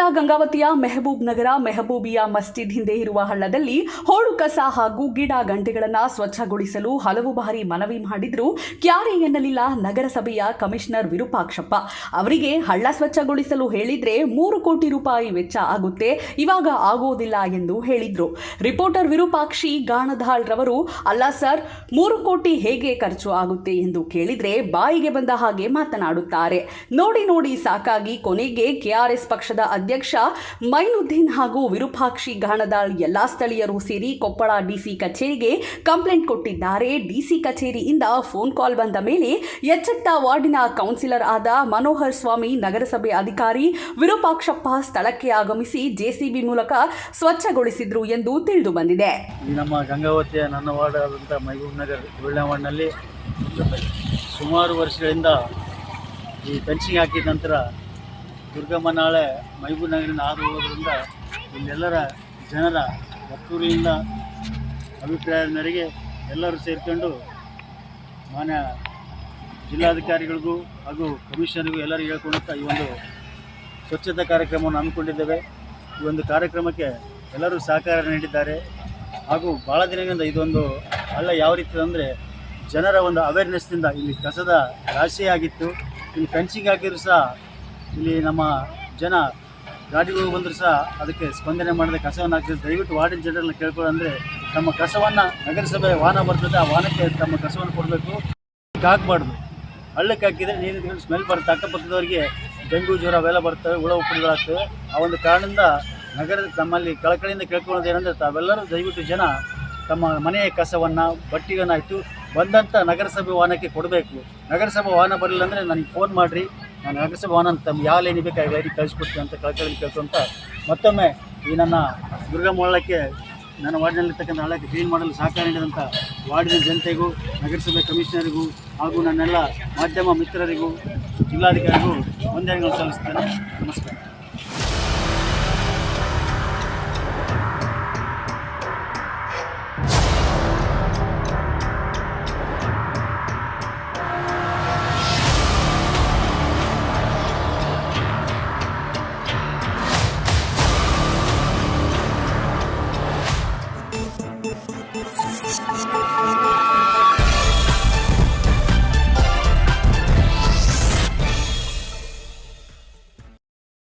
ಜಿಲ್ಲಾ ಗಂಗಾವತಿಯ ಮೆಹಬೂಬ್ ನಗರ ಮೆಹಬೂಬಿಯಾ ಮಸ್ಜಿದ್ ಹಿಂದೆ ಇರುವ ಹಳ್ಳದಲ್ಲಿ ಹೋಳು ಕಸ ಹಾಗೂ ಗಿಡ ಗಂಟೆಗಳನ್ನು ಸ್ವಚ್ಛಗೊಳಿಸಲು ಹಲವು ಬಾರಿ ಮನವಿ ಮಾಡಿದ್ರು ಕ್ಯಾರೆ ಎನ್ನಲಿಲ್ಲ ನಗರಸಭೆಯ ಕಮಿಷನರ್ ವಿರೂಪಾಕ್ಷಪ್ಪ. ಅವರಿಗೆ ಹಳ್ಳ ಸ್ವಚ್ಛಗೊಳಿಸಲು ಹೇಳಿದ್ರೆ 3 ಕೋಟಿ ರೂಪಾಯಿ ವೆಚ್ಚ ಆಗುತ್ತೆ, ಇವಾಗ ಆಗೋದಿಲ್ಲ ಎಂದು ಹೇಳಿದ್ರು. ರಿಪೋರ್ಟರ್ ವಿರೂಪಾಕ್ಷಿ ಗಾಣಧಾಳ್ ರವರು ಅಲ್ಲ ಸರ್, 3 ಕೋಟಿ ಹೇಗೆ ಖರ್ಚು ಆಗುತ್ತೆ ಎಂದು ಕೇಳಿದ್ರೆ ಬಾಯಿಗೆ ಬಂದ ಹಾಗೆ ಮಾತನಾಡುತ್ತಾರೆ. ನೋಡಿ ಸಾಕಾಗಿ ಕೊನೆಗೆ ಕೆಆರ್ಎಸ್ ಪಕ್ಷದ ಅಧ್ಯಕ್ಷ ಮೈನುದ್ದೀನ್ ಹಾಗೂ ವಿರೂಪಾಕ್ಷಿ ಗಾಣಧಾಳ್ ಎಲ್ಲಾ ಸ್ಥಳೀಯರು ಸೇರಿ ಕೊಪ್ಪಳ ಡಿಸಿ ಕಚೇರಿಗೆ ಕಂಪ್ಲೇಂಟ್ ಕೊಟ್ಟಿದ್ದಾರೆ. ಡಿಸಿ ಕಚೇರಿಯಿಂದ ಫೋನ್ ಕಾಲ್ ಬಂದ ಮೇಲೆ ಎಚ್ಚೆತ್ತ ವಾರ್ಡಿನ ಕೌನ್ಸಿಲರ್ ಆದ ಮನೋಹರ್ ಸ್ವಾಮಿ, ನಗರಸಭೆ ಅಧಿಕಾರಿ ವಿರೂಪಾಕ್ಷಪ್ಪ ಸ್ಥಳಕ್ಕೆ ಆಗಮಿಸಿ ಜೆಸಿಬಿ ಮೂಲಕ ಸ್ವಚ್ಛಗೊಳಿಸಿದ್ರು ಎಂದು ತಿಳಿದು ಬಂದಿದೆ. ನಮ್ಮ ಗಂಗಾವತಿಯ ನನ್ನ ವಾರ್ಡ್ ಆದಂಥ ಮೆಹಬೂಬ್ ನಗರ್ 7ನೇ ವಾರ್ಡ್ನಲ್ಲಿ ಸುಮಾರು ವರ್ಷಗಳಿಂದ ಈ ಫೆನ್ಸಿಂಗ್ ಹಾಕಿದ ನಂತರ ದುರ್ಗಮ್ಮ ನಾಳೆ ಮೆಹಬೂಬ್ ನಗರದಿಂದ ಹಾದು ಹೋಗೋದ್ರಿಂದ ಇಲ್ಲೆಲ್ಲರ ಜನರ ಒತ್ತೂರಿಯಿಂದ ಅಭಿಪ್ರಾಯದ ಮೇರೆಗೆ ಎಲ್ಲರೂ ಸೇರಿಕೊಂಡು ಮಾನ್ಯ ಜಿಲ್ಲಾಧಿಕಾರಿಗಳಿಗೂ ಹಾಗೂ ಕಮಿಷನರ್ಗೂ ಎಲ್ಲರಿಗೂ ಹೇಳ್ಕೊಳ್ತಾ ಈ ಒಂದು ಸ್ವಚ್ಛತಾ ಕಾರ್ಯಕ್ರಮವನ್ನು ಹಮ್ಮಿಕೊಂಡಿದ್ದೇವೆ. ಈ ಒಂದು ಕಾರ್ಯಕ್ರಮಕ್ಕೆ ಎಲ್ಲರೂ ಸಹಕಾರ ನೀಡಿದ್ದಾರೆ. ಹಾಗೂ ಭಾಳ ದಿನಗಳಿಂದ ಇದೊಂದು ಹಳ್ಳ ಯಾವ ರೀತಿ ಅಂದರೆ ಜನರ ಒಂದು ಅವೇರ್ನೆಸ್ನಿಂದ ಇಲ್ಲಿ ಕಸದ ರಾಶಿ ಆಗಿತ್ತು. ಇಲ್ಲಿ ಫೆನ್ಸಿಂಗ್ ಹಾಕಿದ್ರು ಸಹ ಇಲ್ಲಿ ನಮ್ಮ ಜನ ಗಾಡಿಗಳು ಬಂದರೂ ಸಹ ಅದಕ್ಕೆ ಸ್ಪಂದನೆ ಮಾಡದೆ ಕಸವನ್ನು ಹಾಕ್ತಿದ್ರು. ದಯವಿಟ್ಟು ವಾರ್ಡಿನ ಜನರನ್ನ ಕೇಳ್ಕೊಳ್ಳೋದಂದರೆ ನಮ್ಮ ಕಸವನ್ನು ನಗರಸಭೆ ವಾಹನ ಬರ್ತದೆ, ಆ ವಾಹನಕ್ಕೆ ತಮ್ಮ ಕಸವನ್ನು ಕೊಡಬೇಕು, ಹಾಕಬಾರ್ದು. ಹಳ್ಳಕ್ಕೆ ಹಾಕಿದರೆ ನೀರಿನ ಸ್ಮೆಲ್ ಬರುತ್ತೆ, ಅಕ್ಕಪಕ್ಕದವರಿಗೆ ಡೆಂಗು ಜ್ವರ ಅವೆಲ್ಲ ಬರ್ತವೆ, ಹುಳ ಉಪ್ಪುಗಳಾಗ್ತವೆ. ಆ ಒಂದು ಕಾರಣದಿಂದ ನಮ್ಮಲ್ಲಿ ಕಳಕಳಿಯಿಂದ ಕೇಳ್ಕೊಳ್ಳೋದು ಏನಂದರೆ ತಾವೆಲ್ಲರೂ ದಯವಿಟ್ಟು ಜನ ತಮ್ಮ ಮನೆಯ ಕಸವನ್ನು ಬಟ್ಟೆಗಳನ್ನಾಯಿತು ಬಂದಂಥ ನಗರಸಭೆ ವಾಹನಕ್ಕೆ ಕೊಡಬೇಕು. ನಗರಸಭೆ ವಾಹನ ಬರಲಿಲ್ಲ ಅಂದರೆ ನನಗೆ ಫೋನ್ ಮಾಡಿರಿ, ನಾನು ನಗರಸಭೆ ವಾಹನ ತಮ್ಮ ಯಾವ ಲೈನ್ ಬೇಕು ಆ ಲೈನಿಗೆ ಕಳಿಸ್ಕೊಡ್ತೀನಿ ಅಂತ ಕಳಕಳಿ ಕೇಳ್ಕೊಂತ ಮತ್ತೊಮ್ಮೆ ಈ ನನ್ನ ದುರ್ಗಮ್ಮ ಹಳ್ಳಕ್ಕೆ ನನ್ನ ವಾರ್ಡಿನಲ್ಲಿರ್ತಕ್ಕಂಥ ಹಳ್ಳಕ್ಕೆ ಕ್ಲೀನ್ ಮಾಡಲು ಸಹಕಾರ ನೀಡಿದಂಥ ವಾರ್ಡಿನ ಜನತೆಗೂ, ನಗರಸಭೆ ಕಮಿಷನರಿಗೂ ಹಾಗೂ ನನ್ನೆಲ್ಲ ಮಾಧ್ಯಮ ಮಿತ್ರರಿಗೂ, ಜಿಲ್ಲಾಧಿಕಾರಿಗೂ ವಂದನೆಗಳು ಸಲ್ಲಿಸ್ತೇನೆ. ನಮಸ್ಕಾರ.